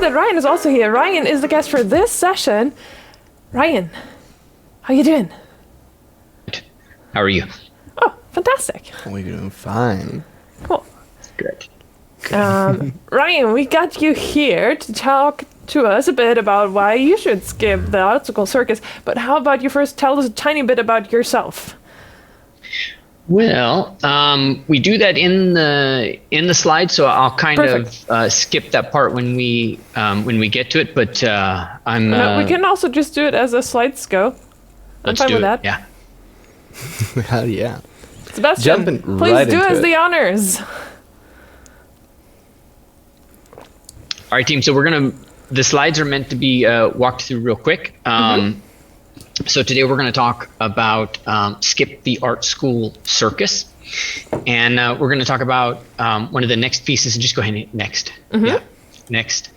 that Ryan is also here. Ryan is the guest for this session. Ryan, how you doing? How are you? Oh, fantastic. We're doing fine. Cool. Good. Ryan, we got you here to talk to us a bit about why you should skip the Artschool Circus, but how about you first tell us a tiny bit about yourself? Well, we do that in the slide, so I'll kind of skip that part when we get to it. But No, we can also just do it as a slideshow. I'm fine with that. Yeah. Hell yeah. Sebastian, Jumping please right do into us it. the honors. All right, team. So the slides are meant to be walked through real quick. So today we're going to talk about skip the Artschool Circus, and we're going to talk about one of the next pieces. And just go ahead and hit next. Yeah, next.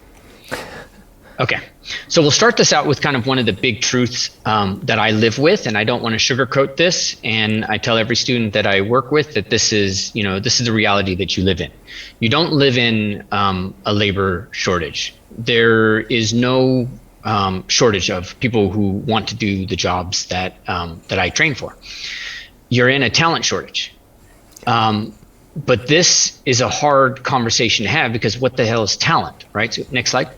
Okay, so we'll start this out with kind of one of the big truths that I live with, and I don't want to sugarcoat this. And I tell every student that I work with that this is the reality that you live in. You don't live in a labor shortage. There is no shortage of people who want to do the jobs that I train for. You're in a talent shortage. But this is a hard conversation to have because what the hell is talent, right? So next slide.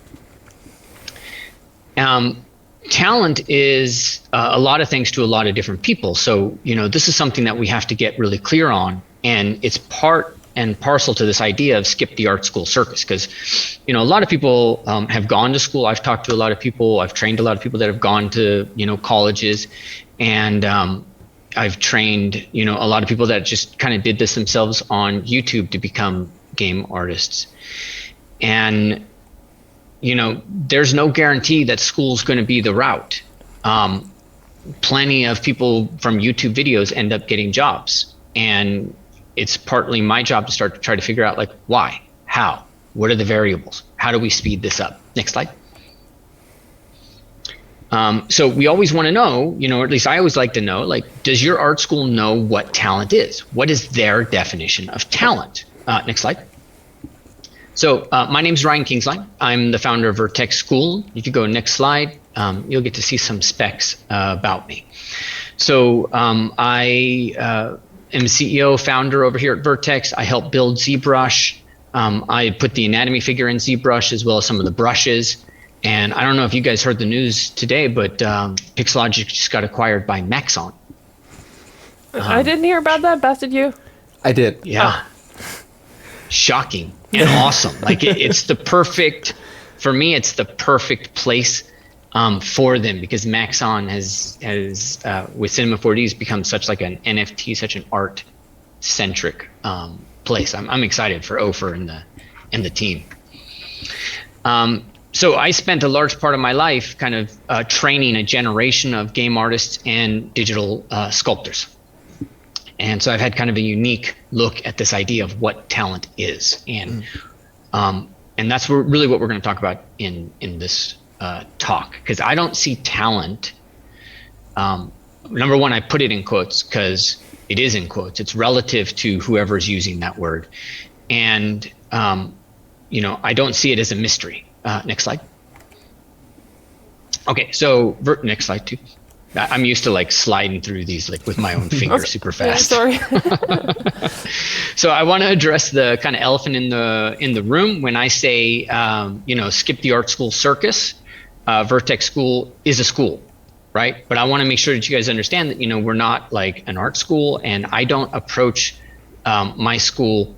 Talent is a lot of things to a lot of different people. So, this is something that we have to get really clear on, and it's part and parcel to this idea of skip the Artschool Circus. Because, a lot of people have gone to school. I've talked to a lot of people. I've trained a lot of people that have gone to, colleges, and I've trained, a lot of people that just kind of did this themselves on YouTube to become game artists. And there's no guarantee that school's going to be the route. Plenty of people from YouTube videos end up getting jobs, and it's partly my job to start to try to figure out why, how, what are the variables, how do we speed this up? Next slide. So we always want to know, or at least I always like to know, does your art school know what talent is? What is their definition of talent? Next slide. So my name is Ryan Kingslien. I'm the founder of Vertex School. If you go next slide, you'll get to see some specs about me. So I am CEO, founder over here at Vertex. I help build ZBrush. I put the anatomy figure in ZBrush as well as some of the brushes. And I don't know if you guys heard the news today, but Pixologic just got acquired by Maxon. I didn't hear about that, Beth, did you? I did. Yeah. Shocking and awesome. It's the perfect, for me, it's the perfect place for them, because Maxon has with Cinema 4Ds become such an NFT, such an art centric place. I'm excited for Ofer and the team. So I spent a large part of my life kind of training a generation of game artists and digital sculptors. And so I've had kind of a unique look at this idea of what talent is. And that's really what we're going to talk about in this talk, because I don't see talent. Number one, I put it in quotes because it is in quotes. It's relative to whoever's using that word. And, I don't see it as a mystery. Next slide. Okay, so next slide too. I'm used to sliding through these with my own finger super fast. Yeah, sorry. So I want to address the kind of elephant in the room when I say skip the Artschool Circus. Vertex School is a school, right? But I want to make sure that you guys understand that we're not an art school, and I don't approach my school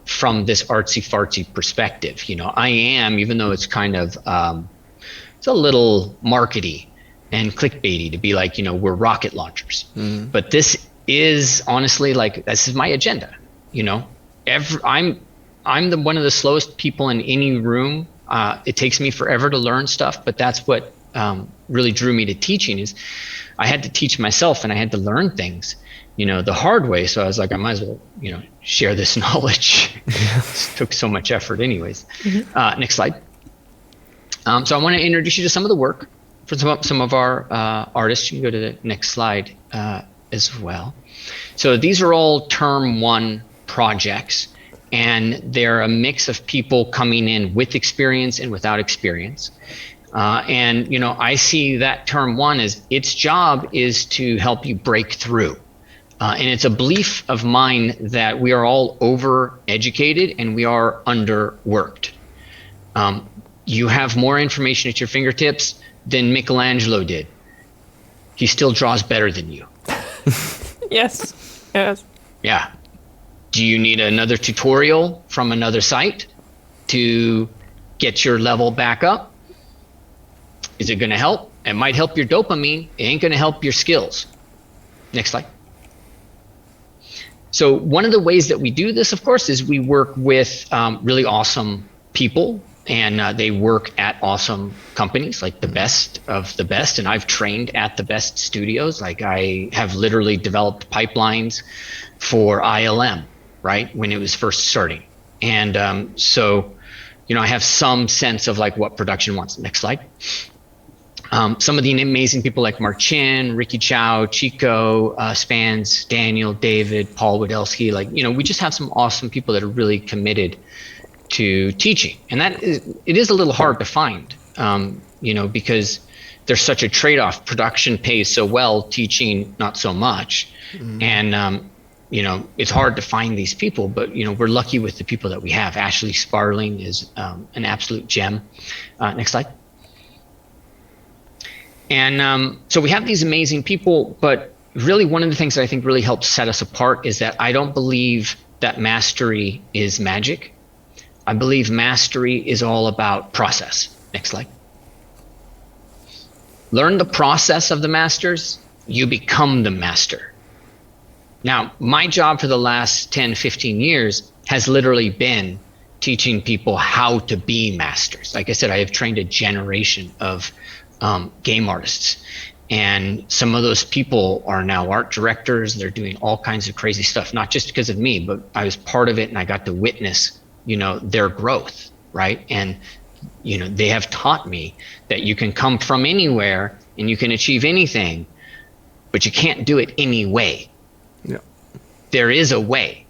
from this artsy fartsy perspective. I am, even though it's kind of it's a little markety and clickbaity to be we're rocket launchers. But this is honestly this is my agenda. I'm one of the slowest people in any room. It takes me forever to learn stuff, but that's what really drew me to teaching. Is I had to teach myself, and I had to learn things the hard way. So I was I might as well share this knowledge. It took so much effort anyways. Next slide. So I want to introduce you to some of the work for some of our artists. You can go to the next slide as well. So these are all term one projects. and they're a mix of people coming in with experience and without experience. And I see that term one as its job is to help you break through. And it's a belief of mine that we are all over-educated and we are underworked. You have more information at your fingertips than Michelangelo did. He still draws better than you. Yes. Yes. Yeah. Do you need another tutorial from another site to get your level back up? Is it going to help? It might help your dopamine. It ain't going to help your skills. Next slide. So one of the ways that we do this, of course, is we work with really awesome people, and they work at awesome companies, like the best of the best. And I've trained at the best studios. Like I have literally developed pipelines for ILM, right, when it was first starting. And so, I have some sense of like what production wants. Next slide. Some of the amazing people like Mark Chin, Ricky Chow, Chico, Spans, Daniel, David, Paul Wadelsky, we just have some awesome people that are really committed to teaching. And it is a little hard to find, because there's such a trade-off. Production pays so well, teaching not so much. Mm-hmm. And, it's hard to find these people, but, we're lucky with the people that we have. Ashley Sparling is an absolute gem. Next slide. And so we have these amazing people, but really one of the things that I think really helps set us apart is that I don't believe that mastery is magic. I believe mastery is all about process. Next slide. Learn the process of the masters, you become the master. Now, my job for the last 10, 15 years has literally been teaching people how to be masters. Like I said, I have trained a generation of game artists, and some of those people are now art directors. They're doing all kinds of crazy stuff, not just because of me, but I was part of it and I got to witness, their growth, right? And, they have taught me that you can come from anywhere and you can achieve anything, but you can't do it any way. Yeah. There is a way,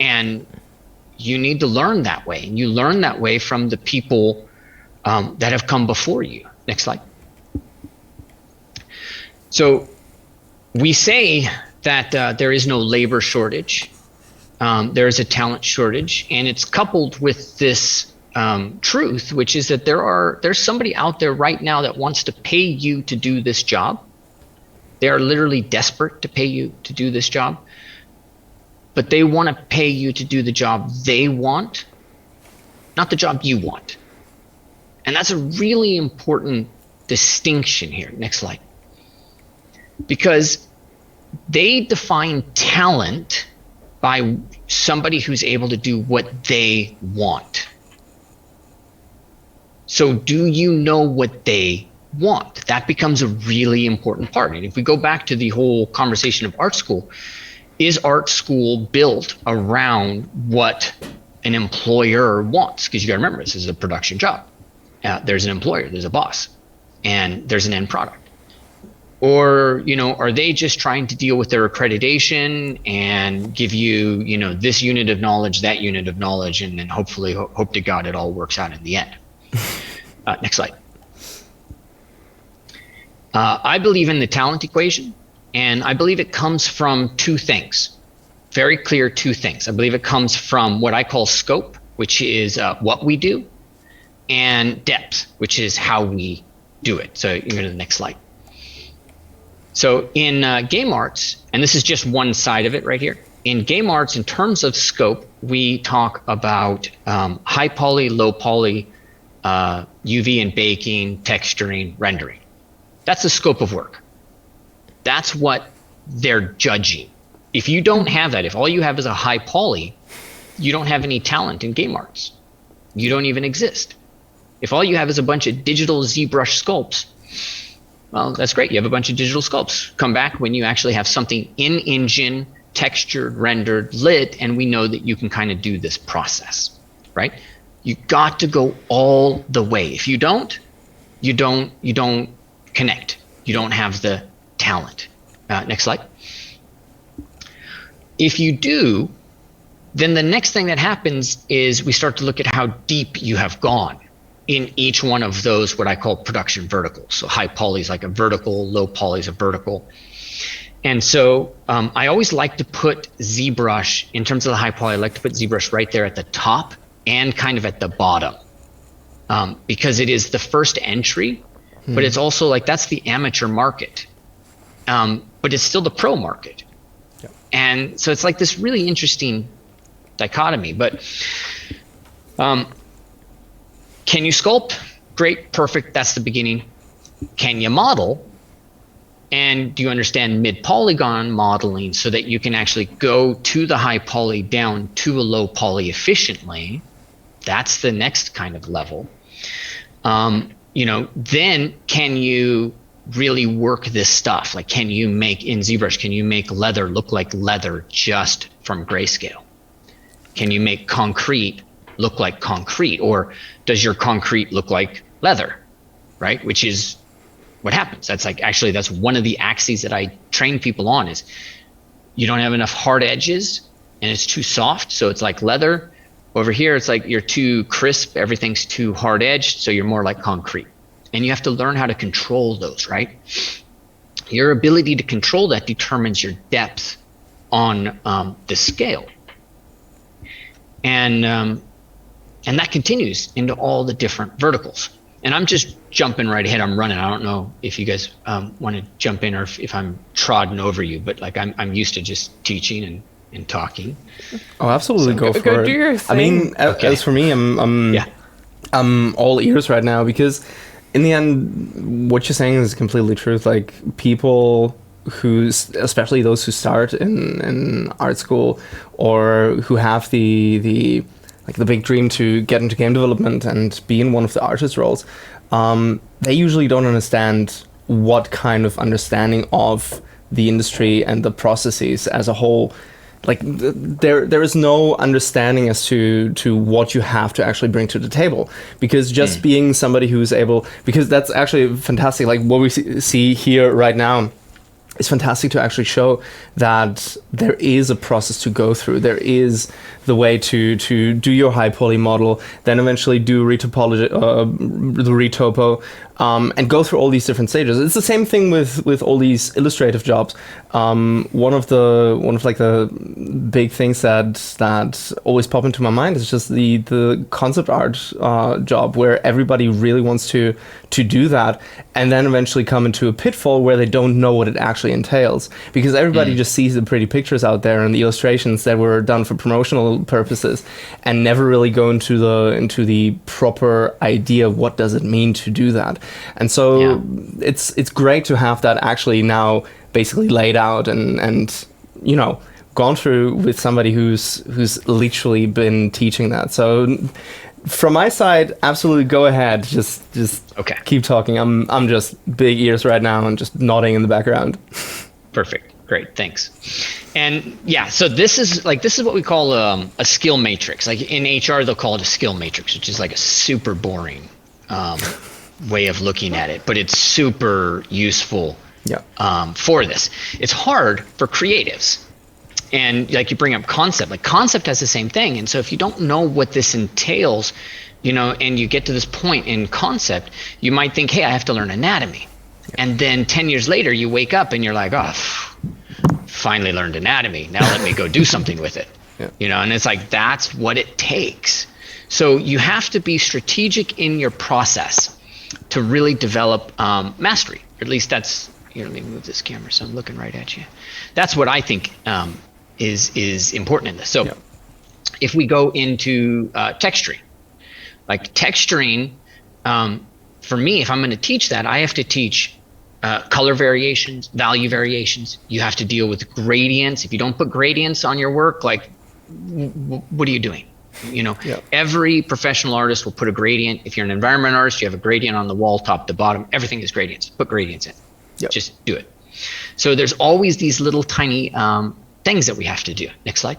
and you need to learn that way. And you learn that way from the people that have come before you. Next slide. So we say that there is no labor shortage. There is a talent shortage, and it's coupled with this truth, which is that there's somebody out there right now that wants to pay you to do this job. They are literally desperate to pay you to do this job, but they want to pay you to do the job they want, not the job you want. And that's a really important distinction here. Next slide. Because they define talent by somebody who's able to do what they want. So do you know what they want? That becomes a really important part. And if we go back to the whole conversation of art school, is art school built around what an employer wants? Because you got to remember, this is a production job. There's an employer, there's a boss, and there's an end product. Or, are they just trying to deal with their accreditation and give you, this unit of knowledge, that unit of knowledge, and then hopefully hope to God it all works out in the end. Next slide. I believe in the talent equation, and I believe it comes from two things, very clear two things. I believe it comes from what I call scope, which is what we do, and depth, which is how we do it. So you can go to the next slide. So in game arts, and this is just one side of it right here. In game arts, in terms of scope, we talk about high poly, low poly, UV and baking, texturing, rendering. That's the scope of work. That's what they're judging. If you don't have that, if all you have is a high poly, you don't have any talent in game arts. You don't even exist. If all you have is a bunch of digital ZBrush sculpts, well, that's great. You have a bunch of digital sculpts. Come back when you actually have something in engine, textured, rendered, lit, and we know that you can kind of do this process, right? You got to go all the way. If you don't, you don't connect. You don't have the talent. Next slide. If you do, Then the next thing that happens is we start to look at how deep you have gone in each one of those, what I call production verticals. So high poly is like a vertical, low poly is a vertical. And so I always like to put ZBrush, in terms of the high poly, I like to put ZBrush right there at the top and kind of at the bottom, because it is the first entry, but it's also like, that's the amateur market, but it's still the pro market. Yep. And so it's like this really interesting dichotomy. But can you sculpt? Great, perfect, that's the beginning. Can you model? And do you understand mid-polygon modeling so that you can actually go to the high poly down to a low poly efficiently? That's the next kind of level. Then can you really work this stuff? Like, can you make, in ZBrush, can you make leather look like leather just from grayscale? Can you make concrete look like concrete? Or does your concrete look like leather, right? Which is what happens. That's like, actually, that's one of the axes that I train people on, is you don't have enough hard edges and it's too soft. So it's like leather. Over here, it's like you're too crisp, everything's too hard edged, so you're more like concrete. And you have to learn how to control those, right? Your ability to control that determines your depth on the scale. And that continues into all the different verticals. And I'm just jumping right ahead, I'm running. I don't know if you guys want to jump in, or if I'm trodden over you, but like I'm used to just teaching and talking. Oh, absolutely, so go for it. Do your thing. I mean, as for me, I'm all ears right now, because in the end, what you're saying is completely true. Like, people who, especially those who start in art school, or who have the big dream to get into game development and be in one of the artist roles, they usually don't understand what kind of understanding of the industry and the processes as a whole. Like, there is no understanding as to what you have to actually bring to the table, because just being somebody who's able, because that's actually fantastic. Like, what we see here right now is fantastic, to actually show that there is a process to go through. There is the way to do your high poly model, then eventually do retopology, the retopo, and go through all these different stages. It's the same thing with all these illustrative jobs. One of the big things that always pop into my mind is just the concept art job, where everybody really wants to do that, and then eventually come into a pitfall where they don't know what it actually entails, because everybody just sees the pretty pictures out there and the illustrations that were done for promotional purposes, and never really go into the proper idea of what does it mean to do that. And so it's great to have that actually now basically laid out and gone through with somebody who's literally been teaching that. So from my side, absolutely go ahead. Just okay. Keep talking. I'm just big ears right now and just nodding in the background. Perfect. Great. Thanks. And yeah, so this is what we call a skill matrix. Like in HR, they'll call it a skill matrix, which is like a super boring way of looking at it, but it's super useful for this. It's hard for creatives. And like you bring up concept, like concept has the same thing. And so if you don't know what this entails, and you get to this point in concept, you might think, hey, I have to learn anatomy. And then 10 years later, you wake up and you're like, oh, finally learned anatomy. Now let me go do something with it. And it's like, that's what it takes. So you have to be strategic in your process to really develop mastery. Or at least that's, let me move this camera so I'm looking right at you. That's what I think is important in this. So if we go into texturing, like texturing, for me, if I'm going to teach that, I have to teach color variations, value variations. You have to deal with gradients. If you don't put gradients on your work, like, what are you doing? Every professional artist will put a gradient. If you're an environment artist, you have a gradient on the wall, top to bottom. Everything is gradients. Put gradients in. Just do it. So there's always these little tiny things that we have to do. Next slide.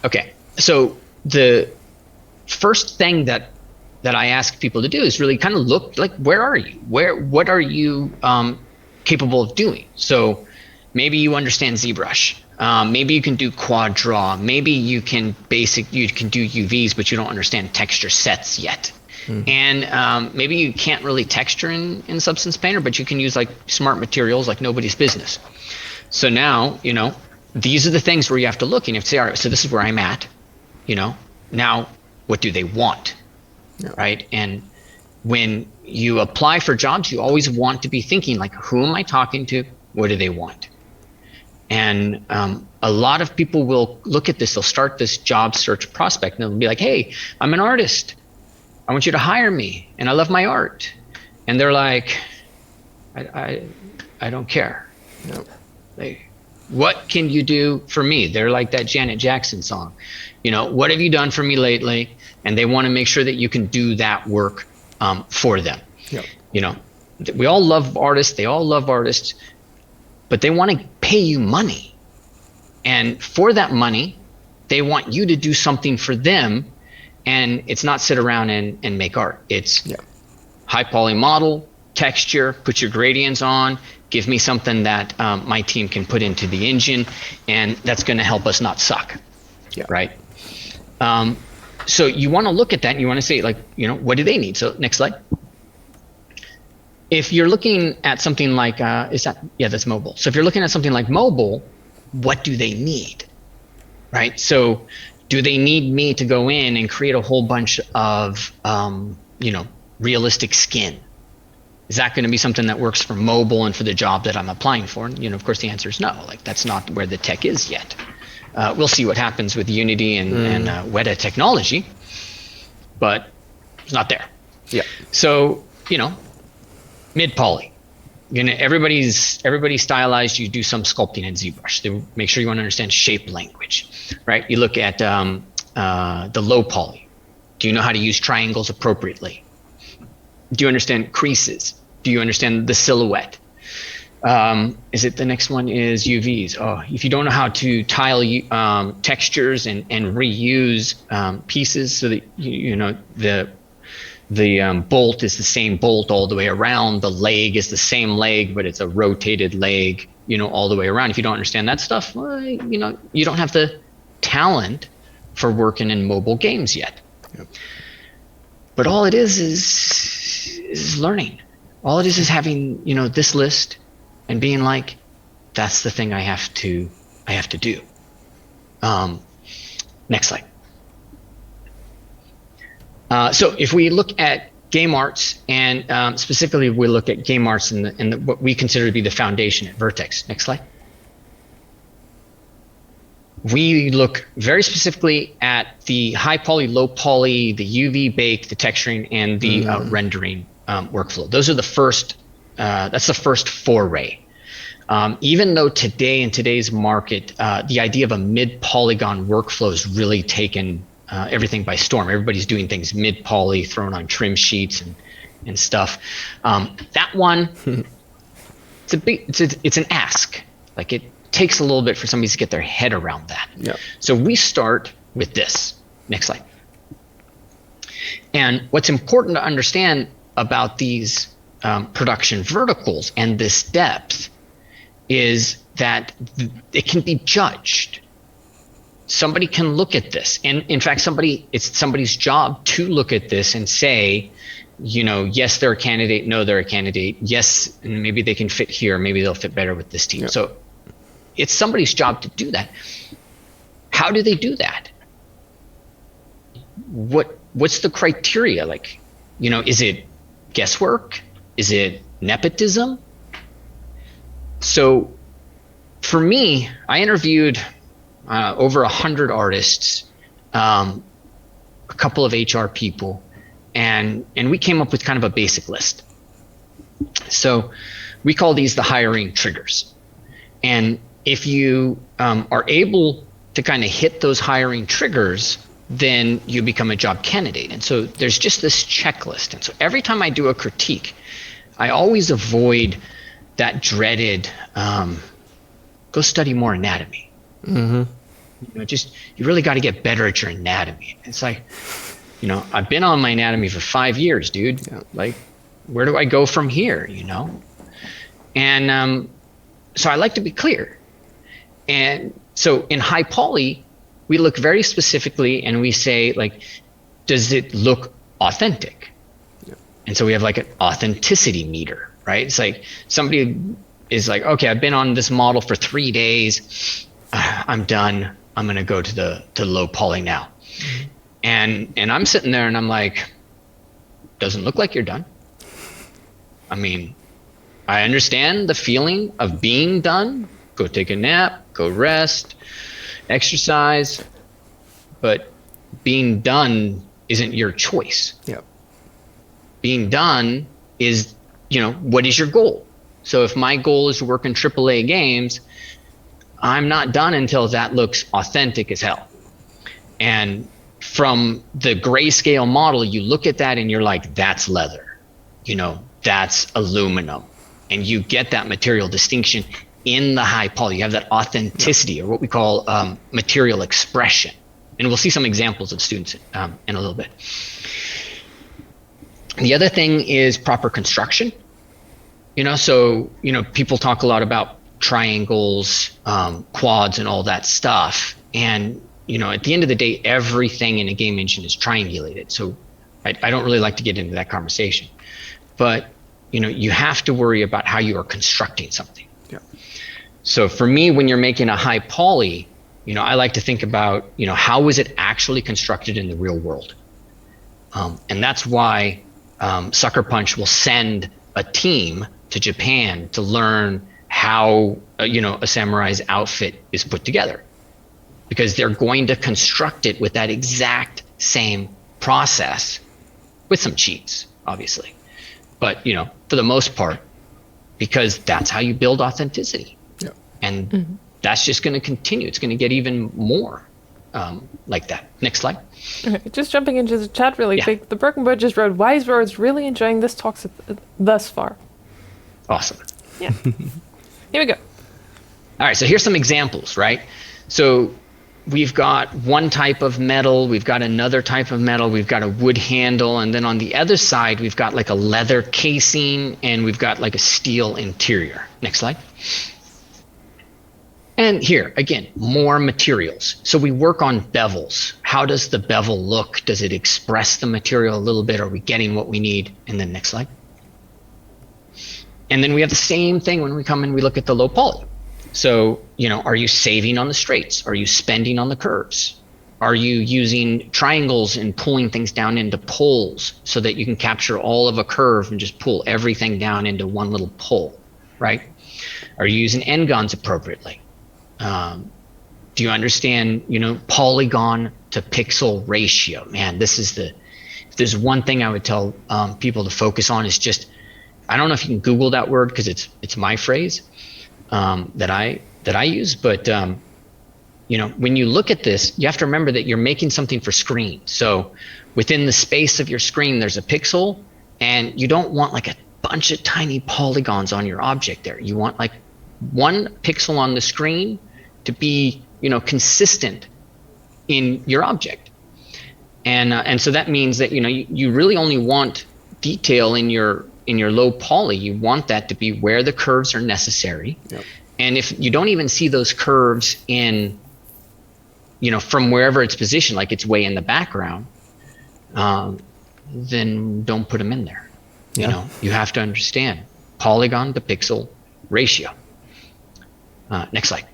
Okay. So the first thing that I ask people to do is really kind of look like, where are you? What are you capable of doing? So maybe you understand ZBrush. Maybe you can do quad draw. Maybe you can do UVs, but you don't understand texture sets yet. And maybe you can't really texture in Substance Painter, but you can use like smart materials like nobody's business. So now, these are the things where you have to look and you have to say, all right, so this is where I'm at, now what do they want? Yeah. Right? And when you apply for jobs, you always want to be thinking like, who am I talking to? What do they want? And a lot of people will look at this, they'll start this job search prospect and they'll be like, hey, I'm an artist. I want you to hire me and I love my art. And they're like, I don't care. Nope. Like, what can you do for me? They're like that Janet Jackson song. What have you done for me lately? And they want to make sure that you can do that work for them. Yep. We all love artists. They all love artists, but they want to pay you money. And for that money, they want you to do something for them. And it's not sit around and make art. It's high poly model, texture, put your gradients on, give me something that my team can put into the engine, and that's going to help us not suck, right? So you want to look at that and you want to say, like, what do they need? So next slide. If you're looking at something like, that's mobile. So if you're looking at something like mobile, what do they need, right? So do they need me to go in and create a whole bunch of, realistic skin? Is that going to be something that works for mobile and for the job that I'm applying for? And, of course, the answer is no. Like, that's not where the tech is yet. We'll see what happens with Unity and Weta technology, but it's not there. Yeah. So, mid poly. Everybody's stylized. You do some sculpting in ZBrush. They make sure you want to understand shape language, right? You look at the low poly. Do you know how to use triangles appropriately? Do you understand creases? Do you understand the silhouette? Is it the next one is UVs? Oh, if you don't know how to tile textures and reuse pieces so that the bolt is the same bolt all the way around, the leg is the same leg, but it's a rotated leg, all the way around. If you don't understand that stuff, well, you don't have the talent for working in mobile games yet. Yep. But all it is learning. All it is having, this list and being like, that's the thing I have to do. Next slide. So if we look at game arts and specifically we look at game arts and what we consider to be the foundation at Vertex. Next slide. We look very specifically at the high poly, low poly, the UV bake, the texturing, and the rendering workflow. Those are the first, that's the first foray. Even though today in today's market, the idea of a mid-polygon workflow has really taken everything by storm. Everybody's doing things mid-poly, thrown on trim sheets and stuff. That one, it's an ask. Like, it takes a little bit for somebody to get their head around that. Yep. So we start with this. Next slide. And what's important to understand about these production verticals and this depth is that it can be judged. Somebody can look at this, and in fact, it's somebody's job to look at this and say, yes, they're a candidate, no, they're a candidate, yes, and maybe they can fit here, maybe they'll fit better with this team. Yep. So it's somebody's job to do that. How do they do that? What's the criteria? Like, is it guesswork? Is it nepotism? So for me, I interviewed over 100 artists, a couple of HR people, and we came up with kind of a basic list. So we call these the hiring triggers. And if you are able to kind of hit those hiring triggers, then you become a job candidate. And so there's just this checklist. And so every time I do a critique, I always avoid that dreaded, go study more anatomy. Mm-hmm. You really got to get better at your anatomy. It's like, I've been on my anatomy for 5 years, dude. Yeah. Like, where do I go from here, And so I like to be clear. And So in high poly, we look very specifically and we say, like, does it look authentic? Yeah. And so we have like an authenticity meter, right? It's like somebody is like, okay, I've been on this model for 3 days. I'm done. I'm going to go to low poly now. Mm-hmm. And I'm sitting there and I'm like, doesn't look like you're done. I mean, I understand the feeling of being done. Go take a nap, go rest, exercise, but being done isn't your choice. Yep. Being done is, what is your goal? So if my goal is to work in AAA games, I'm not done until that looks authentic as hell. And from the grayscale model, you look at that and you're like, that's leather, that's aluminum. And you get that material distinction in the high poly. You have that authenticity, or what we call material expression. And we'll see some examples of students in a little bit. The other thing is proper construction. So people talk a lot about triangles, quads, and all that stuff. And at the end of the day, everything in a game engine is triangulated. So I don't really like to get into that conversation. But you have to worry about how you are constructing something. Yeah. So for me, when you're making a high poly, I like to think about, how is it actually constructed in the real world? And that's why Sucker Punch will send a team to Japan to learn how, a samurai's outfit is put together. Because they're going to construct it with that exact same process with some cheats, obviously. But, for the most part, because that's how you build authenticity. Yeah. And that's just going to continue. It's going to get even more like that. Next slide. Okay, just jumping into the chat really quick. The Broken Bird just wrote, Wise Words, really enjoying this talk thus far. Awesome. Yeah. Here we go. All right, so here's some examples, right? So we've got one type of metal, we've got another type of metal, we've got a wood handle, and then on the other side, we've got like a leather casing, and we've got like a steel interior. Next slide. And here, again, more materials. So we work on bevels. How does the bevel look? Does it express the material a little bit? Are we getting what we need? And then next slide. And then we have the same thing when we come and we look at the low poly. So, are you saving on the straights? Are you spending on the curves? Are you using triangles and pulling things down into pulls so that you can capture all of a curve and just pull everything down into one little pull, right? Are you using n-gons appropriately? Do you understand, polygon to pixel ratio? Man, if there's one thing I would tell people to focus on is just, I don't know if you can Google that word because it's my phrase. That I use, but when you look at this, you have to remember that you're making something for screen. So within the space of your screen, there's a pixel, and you don't want like a bunch of tiny polygons on your object there. You want like one pixel on the screen to be, consistent in your object. And so that means that, you really only want detail in your low poly. You want that to be where the curves are necessary. Yep. And if you don't even see those curves in, from wherever it's positioned, like it's way in the background, then don't put them in there. Yeah. You have to understand polygon to pixel ratio. Next slide.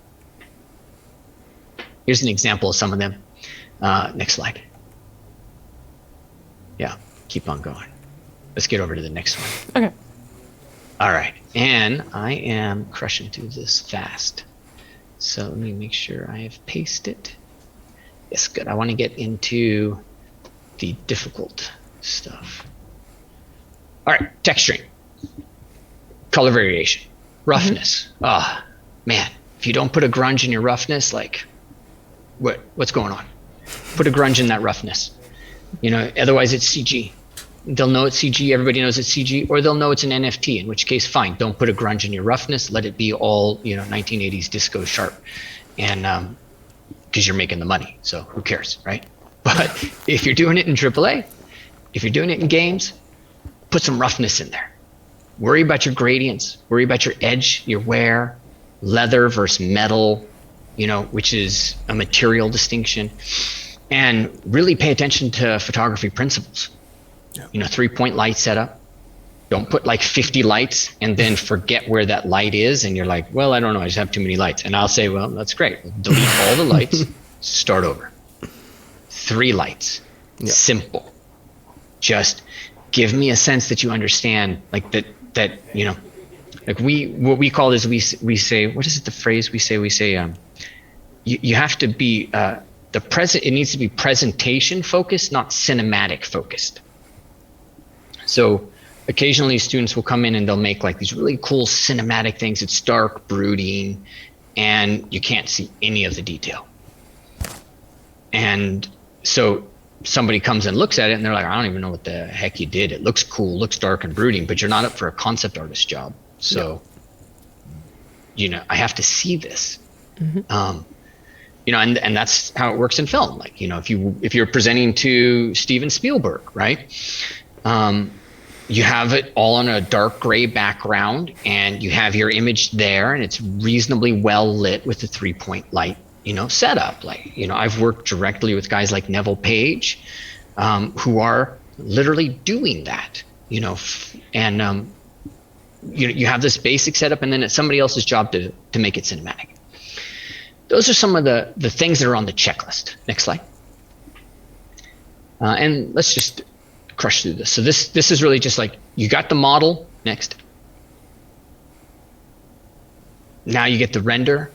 Here's an example of some of them. Next slide. Yeah, keep on going. Let's get over to the next one. Okay. All right, and I am crushing through this fast. So let me make sure I have pasted. Yes, good. I want to get into the difficult stuff. All right, texturing, color variation, roughness. Oh, man, if you don't put a grunge in your roughness, like, what's going on? Put a grunge in that roughness. Otherwise it's CG. They'll know it's CG, everybody knows it's CG, or they'll know it's an NFT, in which case, fine, don't put a grunge in your roughness, let it be all, 1980s disco sharp, and because you're making the money, so who cares, right? But if you're doing it in AAA, if you're doing it in games, put some roughness in there. Worry about your gradients, worry about your edge, your wear, leather versus metal, which is a material distinction, and really pay attention to photography principles. 3-point light setup. Don't put like 50 lights and then forget where that light is. And you're like, well, I don't know. I just have too many lights. And I'll say, well, that's great. Delete all the lights, start over. 3 lights, simple. Just give me a sense that you understand, like that, like what we call is we say, what is it, the phrase we say, you have to be, it needs to be presentation focused, not cinematic focused. So occasionally students will come in and they'll make like these really cool cinematic things. It's dark, brooding, and you can't see any of the detail. And so somebody comes and looks at it and they're like, I don't even know what the heck you did. It looks cool, looks dark and brooding, but you're not up for a concept artist job. So, I have to see this. And that's how it works in film. Like, if you're presenting to Steven Spielberg, right? You have it all on a dark gray background and you have your image there and it's reasonably well lit with the 3-point light, setup. Like, I've worked directly with guys like Neville Page, who are literally doing that, and, you have this basic setup and then it's somebody else's job to make it cinematic. Those are some of the things that are on the checklist. Next slide. And let's just crush through this. So this is really just like, you got the model. Next. Now you get the render.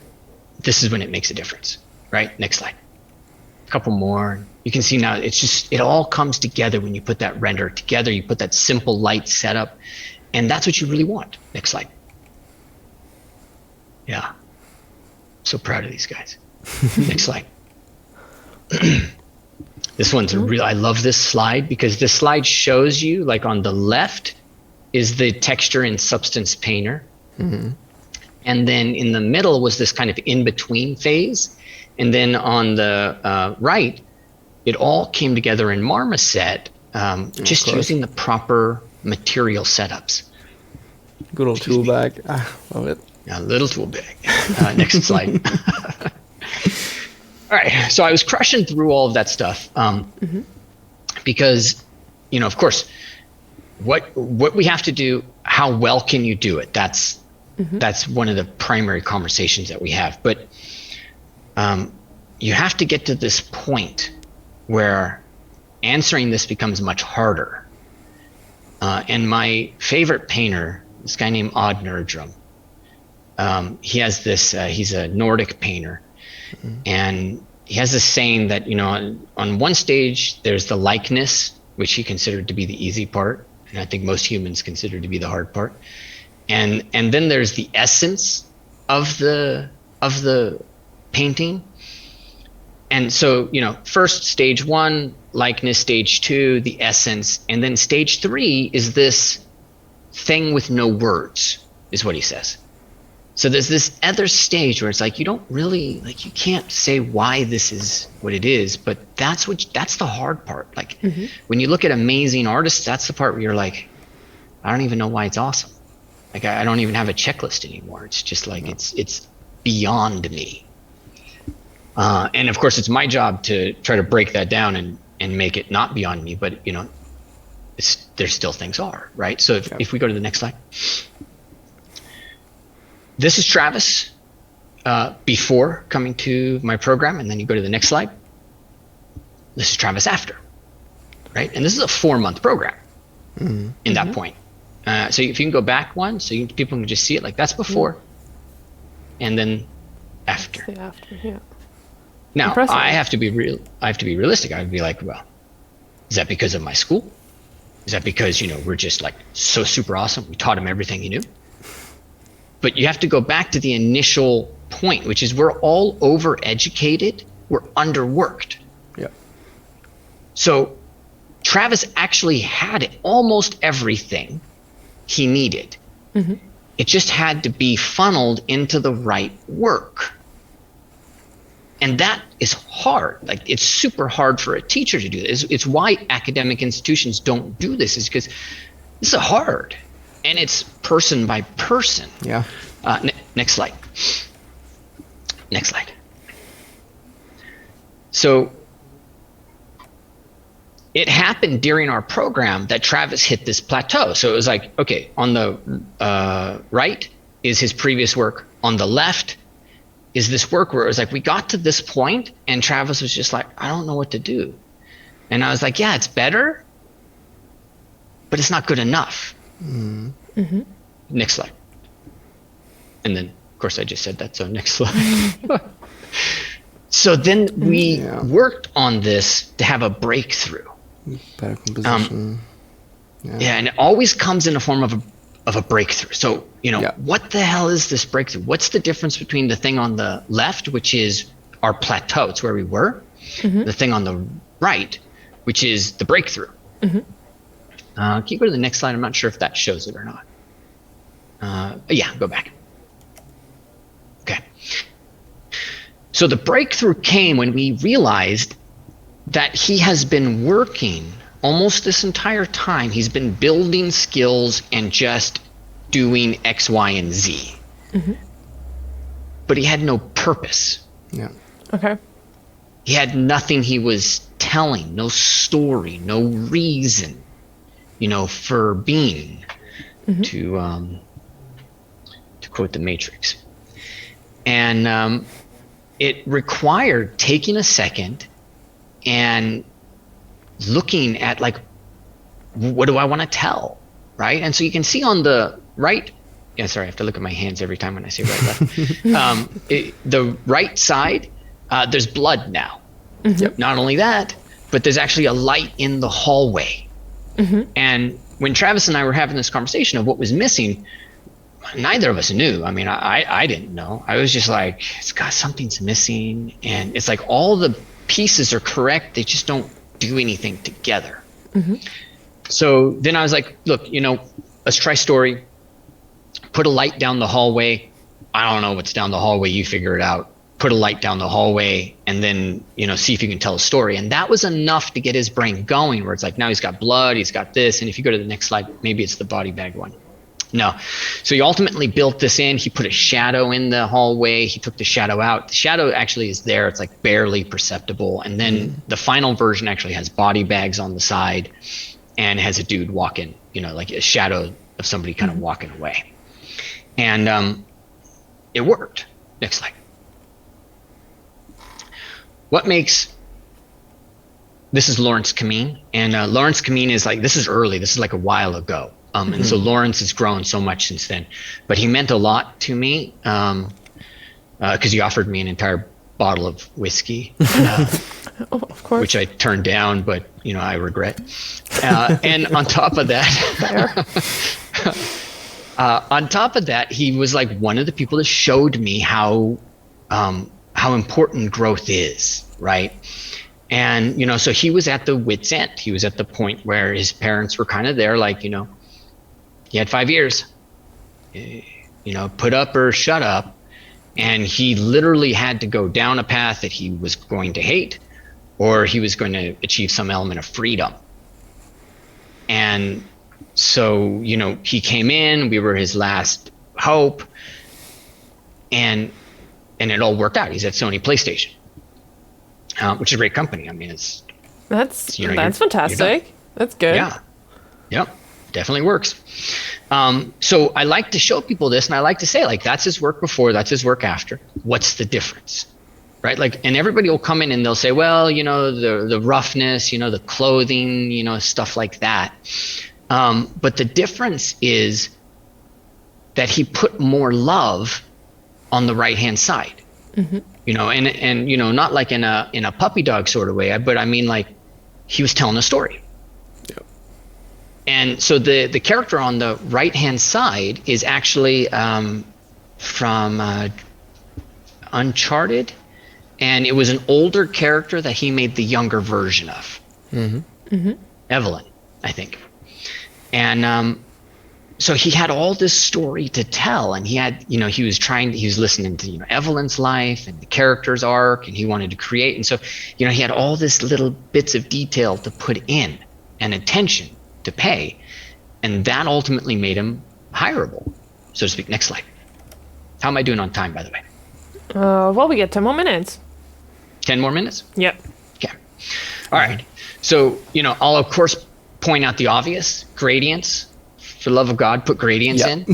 This is when it makes a difference, right? Next slide. A couple more. You can see now it all comes together when you put that render together. You put that simple light setup, and that's what you really want. Next slide. Yeah. So proud of these guys. Next slide. This one's I love this slide because this slide shows you, like, on the left is the texture and substance painter. Mm-hmm. And then in the middle was this kind of in-between phase. And then on the right, it all came together in Marmoset, just using the proper material setups. Good old tool bag. I love it. A little tool bag. Next slide. All right, so I was crushing through all of that stuff because, of course, what we have to do, how well can you do it? That's one of the primary conversations that we have. But you have to get to this point where answering this becomes much harder. And my favorite painter, this guy named Odd Nerdrum, he has this, he's a Nordic painter. And he has this saying that, on one stage, there's the likeness, which he considered to be the easy part. And I think most humans consider to be the hard part. And then there's the essence of the painting. And so, first stage 1, likeness, stage 2, the essence. And then stage 3 is this thing with no words, is what he says. So there's this other stage where it's like, you don't really, like, you can't say why this is what it is, but that's the hard part. Like, when you look at amazing artists, that's the part where you're like, I don't even know why it's awesome. Like, I don't even have a checklist anymore. It's just like, it's beyond me. And of course, it's my job to try to break that down and make it not beyond me, but there's still things are, right? So if we go to the next slide. This is Travis before coming to my program, and then you go to the next slide. This is Travis after, right? And this is a 4-month program in that point. So if you can go back one, so people can just see it, like that's before, and then after. Yeah. Now Impressive. I have to be realistic. I would be like, well, is that because of my school? Is that because we're just like so super awesome? We taught him everything he knew. But you have to go back to the initial point, which is we're all overeducated, we're underworked. Yeah. So Travis actually had almost everything he needed. It just had to be funneled into the right work. And that is hard. Like, it's super hard for a teacher to do this. It's why academic institutions don't do this, is because this is hard. And it's person by person. Yeah. Next slide. Next slide. So it happened during our program that Travis hit this plateau. So it was like, okay, on the right is his previous work. On the left is this work where it was like, we got to this point and Travis was just like, I don't know what to do. And I was like, yeah, it's better, but it's not good enough. Mm-hmm. Next slide. And then, of course, I just said that, so next slide. So then we worked on this to have a breakthrough. Better composition. Yeah, and it always comes in the form of a breakthrough. So, what the hell is this breakthrough? What's the difference between the thing on the left, which is our plateau, it's where we were, the thing on the right, which is the breakthrough? Can you go to the next slide? I'm not sure if that shows it or not. Yeah, go back. Okay. So the breakthrough came when we realized that he has been working almost this entire time. He's been building skills and just doing X, Y, and Z. But he had no purpose. Yeah. Okay. He had nothing he was telling, no story, no reason, for being, to quote the Matrix. And it required taking a second and looking at, like, what do I want to tell, right? And so you can see on the right, sorry, I have to look at my hands every time when I say right left. The right side, there's blood now. Not only that, but there's actually a light in the hallway. And when Travis and I were having this conversation of what was missing, neither of us knew. I mean, I didn't know. I was just like, something's missing. And it's like all the pieces are correct. They just don't do anything together. So then I was like, look, let's try story. Put a light down the hallway. I don't know what's down the hallway. You figure it out. Put a light down the hallway and then, see if you can tell a story. And that was enough to get his brain going, where it's like, now he's got blood, he's got this. And if you go to the next slide, maybe it's the body bag one. No. So he ultimately built this in. He put a shadow in the hallway. He took the shadow out. The shadow actually is there. It's like barely perceptible. And then the final version actually has body bags on the side and has a dude walking, like a shadow of somebody kind of walking away. And it worked. Next slide. This is Lawrence Kameen. And Lawrence Kameen is like, this is early. This is like a while ago. And so Lawrence has grown so much since then, but he meant a lot to me because he offered me an entire bottle of whiskey, of course, which I turned down, but I regret. And on top of that, he was like one of the people that showed me how important growth is, right? And so he was at the wit's end. He was at the point where his parents were kind of there, like, he had 5 years, put up or shut up. And he literally had to go down a path that he was going to hate, or he was going to achieve some element of freedom. And so, he came in, we were his last hope, and it all worked out. He's at Sony PlayStation, which is a great company. I mean, that's fantastic. That's good. Yeah. Yep. Definitely works. So I like to show people this, and I like to say, like, that's his work before, that's his work after. What's the difference, right? Like, and everybody will come in and they'll say, well, the roughness, the clothing, stuff like that. But the difference is that he put more love on the right-hand side, and not like in a puppy dog sort of way, but I mean, like, he was telling a story. And so the character on the right-hand side is actually from Uncharted, and it was an older character that he made the younger version of. Evelyn, I think. And so he had all this story to tell, and he had, he was listening to, Evelyn's life and the character's arc, and he wanted to create. And so, he had all this little bits of detail to put in and attention to pay, and that ultimately made him hireable, so to speak. Next slide. How am I doing on time, by the way? Well, we get 10 more minutes. 10 more minutes? Yep. Okay. All right. So, I'll of course point out the obvious: gradients. For the love of God, put gradients in.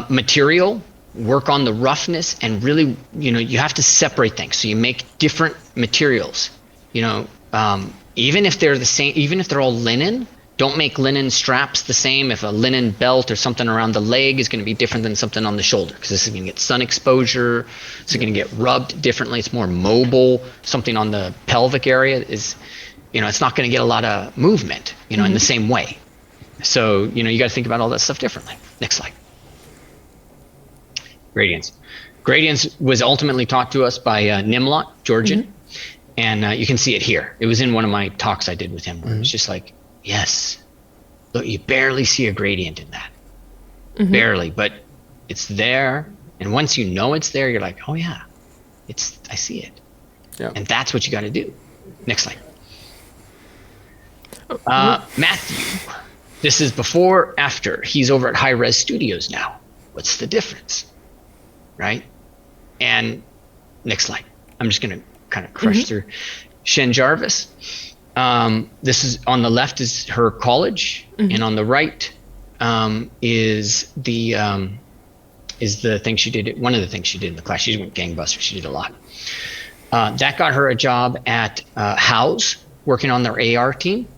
Material, work on the roughness, and really, you have to separate things. So you make different materials. Even if they're the same, even if they're all linen, don't make linen straps the same. If a linen belt or something around the leg is going to be different than something on the shoulder, because this is going to get sun exposure. It's going to get rubbed differently. It's more mobile. Something on the pelvic area is, it's not going to get a lot of movement, in the same way. So, you got to think about all that stuff differently. Next slide. Gradients. Gradients was ultimately taught to us by Nimlot, Georgian. And you can see it here. It was in one of my talks I did with him. Where it's just like, yes, look, you barely see a gradient in that. Barely, but it's there. And once you know it's there, you're like, oh yeah, I see it. Yeah. And that's what you got to do. Next slide. Matthew. This is before, after. He's over at High Res Studios now. What's the difference? Right? And next slide. I'm just going to kind of crush through. Shen Jarvis. This is on the left is her college, and on the right is the thing she did. One of the things she did in the class. She went gangbusters. She did a lot. That got her a job at House, working on their AR team.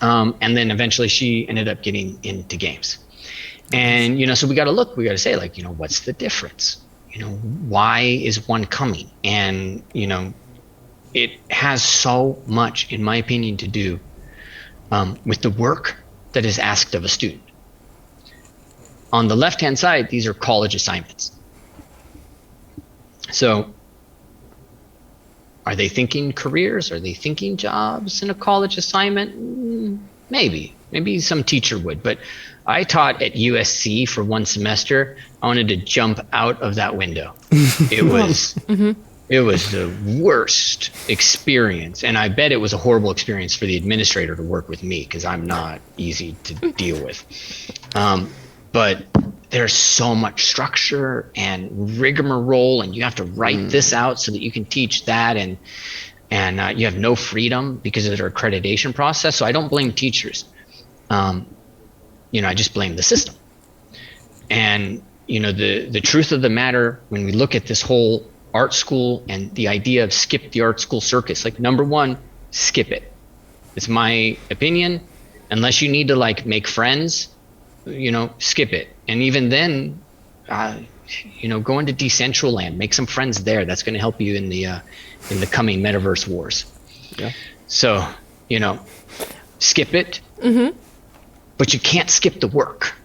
And then eventually she ended up getting into games. And, so we got to say, like, what's the difference? Why is one coming? And, it has so much, in my opinion, to do with the work that is asked of a student. On the left-hand side, these are college assignments. So are they thinking careers? Are they thinking jobs in a college assignment? Maybe some teacher would, but I taught at USC for one semester. I wanted to jump out of that window. It was, it was the worst experience. And I bet it was a horrible experience for the administrator to work with me, because I'm not easy to deal with. But there's so much structure and rigmarole, and you have to write this out so that you can teach that, and you have no freedom because of their accreditation process. So I don't blame teachers. I just blame the system. And the truth of the matter, when we look at this whole art school and the idea of skip the art school circus, like, number one, skip it. It's my opinion. Unless you need to make friends, skip it. And even then, go into Decentraland, make some friends there. That's going to help you in the coming metaverse wars. Yeah. So, skip it, but you can't skip the work.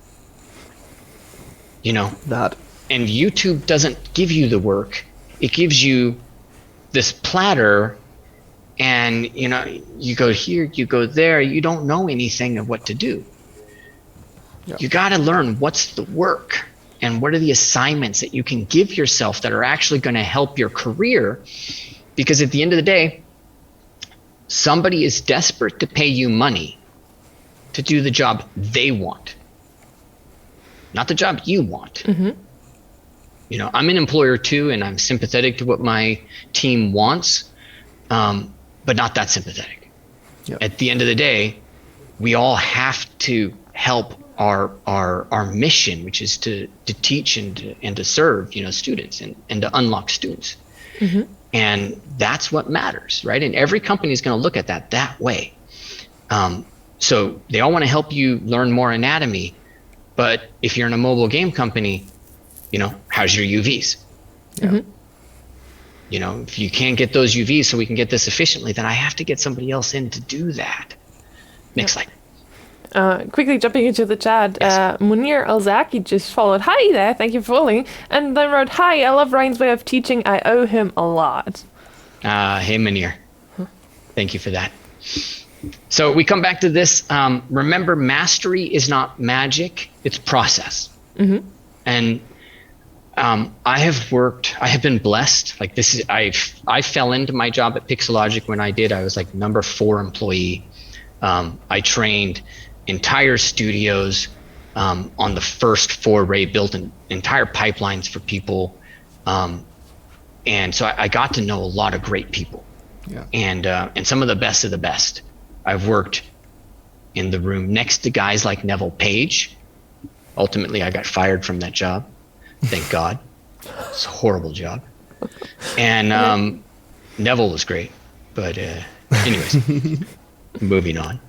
That. And YouTube doesn't give you the work. It gives you this platter, and you go here, you go there. You don't know anything of what to do. Yeah. You got to learn what's the work and what are the assignments that you can give yourself that are actually going to help your career. Because at the end of the day, somebody is desperate to pay you money to do the job they want, not the job you want. I'm an employer too, and I'm sympathetic to what my team wants, but not that sympathetic. Yep. At the end of the day, we all have to help our mission, which is to teach and to serve students and to unlock students. And that's what matters, right? And every company is going to look at that way. So they all want to help you learn more anatomy, but if you're in a mobile game company, how's your UVs? If you can't get those UVs so we can get this efficiently, then I have to get somebody else in to do that. Next slide. Quickly jumping into the chat, yes. Munir Alzaki just followed. Hi there, thank you for following. And then wrote, hi, I love Ryan's way of teaching. I owe him a lot. Hey, Munir. Thank you for that. So we come back to this. Remember, mastery is not magic, it's process. And I have been blessed. I fell into my job at Pixelogic when I did. I was number 4 employee. I trained entire studios on the first foray, built entire pipelines for people. And so I got to know a lot of great people. Yeah. And some of the best of the best. I've worked in the room next to guys like Neville Page. Ultimately, I got fired from that job. Thank God. It's a horrible job. And Neville was great. But anyways, moving on.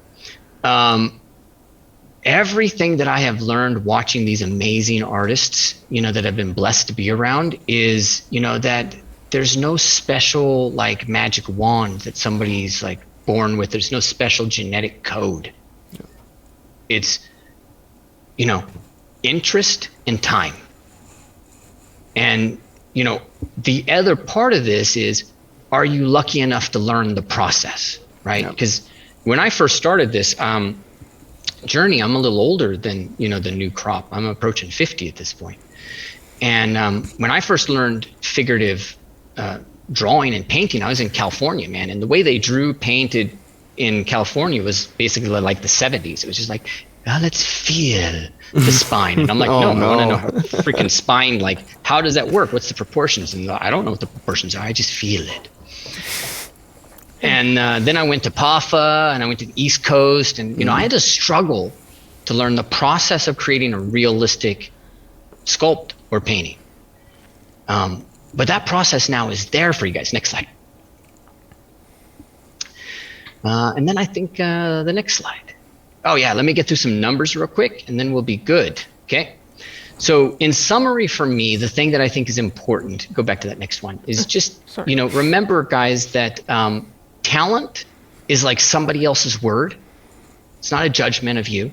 Everything that I have learned watching these amazing artists, that have been blessed to be around is, that there's no special like magic wand that somebody's like born with. There's no special genetic code. Yeah. It's, interest and time. And, the other part of this is, are you lucky enough to learn the process, right? Because when I first started this journey, I'm a little older than, the new crop. I'm approaching 50 at this point. And when I first learned figurative drawing and painting, I was in California, man. And the way they drew, painted in California was basically like the 70s. It was just like, let's feel the spine. And I'm like, I want to know how freaking spine, like, how does that work? What's the proportions? And I don't know what the proportions are. I just feel it. And then I went to PAFA and I went to the East Coast. And, I had to struggle to learn the process of creating a realistic sculpt or painting. But that process now is there for you guys. Next slide. And then I think the next slide. Oh yeah, let me get through some numbers real quick and then we'll be good, okay? So in summary for me, the thing that I think is important, go back to that next one, is just, remember guys that talent is like somebody else's word. It's not a judgment of you.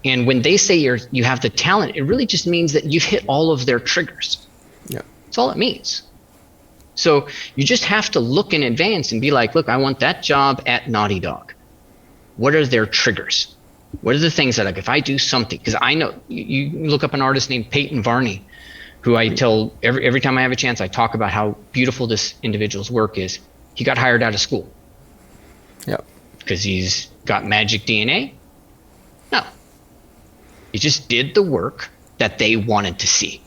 And when they say you have the talent, it really just means that you've hit all of their triggers. Yeah. That's all it means. So you just have to look in advance and be like, look, I want that job at Naughty Dog. What are their triggers? What are the things that, like, if I do something, because I know, you look up an artist named Peyton Varney, who I tell every time I have a chance, I talk about how beautiful this individual's work is. He got hired out of school. Yep. Because he's got magic DNA? No. He just did the work that they wanted to see.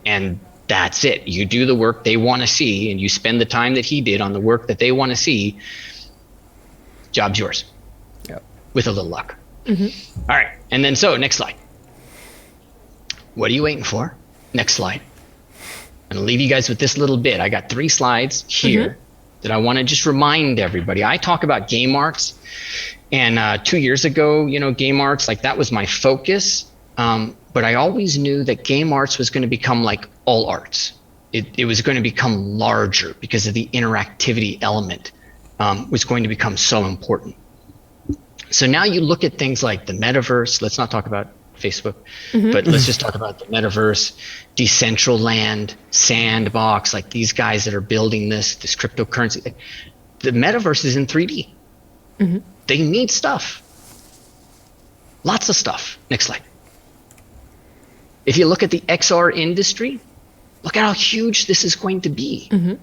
And that's it. You do the work they want to see, and you spend the time that he did on the work that they want to see. Job's yours. Yep. With a little luck. Mm-hmm. All right. And then, so next slide. What are you waiting for? Next slide. I'm going to leave you guys with this little bit. I got 3 slides here that I want to just remind everybody. I talk about game arts, and 2 years ago, game arts, like, that was my focus. But I always knew that game arts was going to become like all arts. It was going to become larger because of the interactivity element was going to become so important. So now you look at things like the metaverse. Let's not talk about Facebook, but let's just talk about the metaverse, Decentraland, Sandbox, like these guys that are building this cryptocurrency. The metaverse is in 3D. They need stuff. Lots of stuff. Next slide. If you look at the XR industry, look at how huge this is going to be.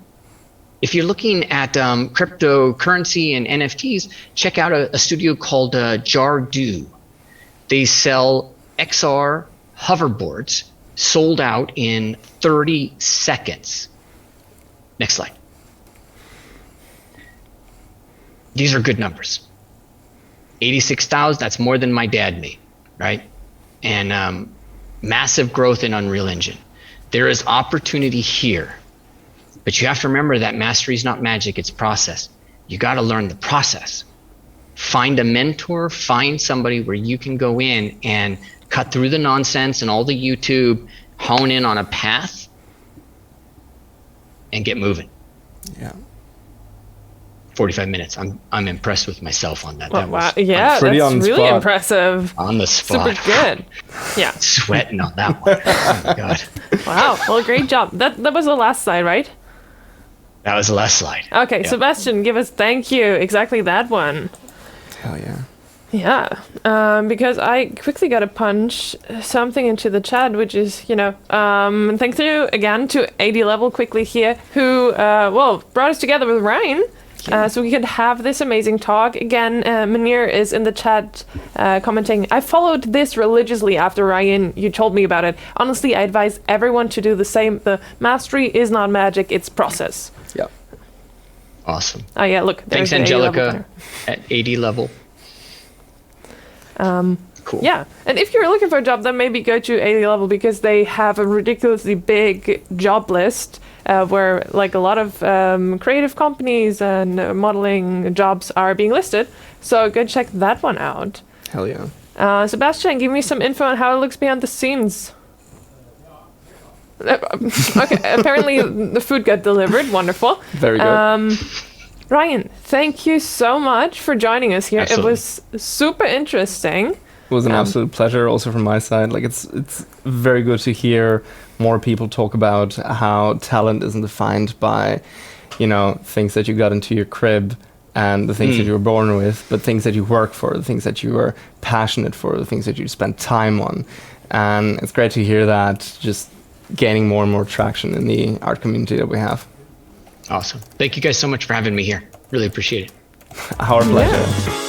If you're looking at cryptocurrency and NFTs, check out a studio called Jardu. They sell XR hoverboards sold out in 30 seconds. Next slide. These are good numbers. 86,000, that's more than my dad made, right? And massive growth in Unreal Engine. There is opportunity here. But you have to remember that mastery is not magic, it's process. You got to learn the process. Find a mentor, find somebody where you can go in and cut through the nonsense and all the YouTube, hone in on a path, and get moving. Yeah. 45 minutes. I'm impressed with myself on that. That was yeah, that's really impressive. On the spot. Super good. Yeah. Sweating on that one. Oh my God. Wow. Well, great job. That was the last slide, right? That was the last slide. Okay, yeah. Sebastian, give us thank you. Exactly that one. Hell yeah. Yeah, because I quickly got to punch something into the chat, which is, thanks you again to AD Level quickly here, who, brought us together with Ryan so we could have this amazing talk. Again, Munir is in the chat commenting, I followed this religiously after Ryan, you told me about it. Honestly, I advise everyone to do the same. The mastery is not magic, it's process. Yeah. Awesome. Oh yeah, look. Thanks, the 80 level Angelica, at 80 level. Cool. Yeah, and if you're looking for a job, then maybe go to 80 level because they have a ridiculously big job list where like a lot of creative companies and modeling jobs are being listed. So go check that one out. Hell yeah. Sebastian, give me some info on how it looks behind the scenes. Okay, apparently the food got delivered. Wonderful. Very good. Ryan, thank you so much for joining us here. Absolutely. It was super interesting. It was an absolute pleasure also from my side. Like it's very good to hear more people talk about how talent isn't defined by, things that you got into your crib and the things that you were born with, but things that you work for, the things that you are passionate for, the things that you spend time on. And it's great to hear that just gaining more and more traction in the art community that we have. Awesome. Thank you guys so much for having me here. Really appreciate it. Our pleasure. Yeah.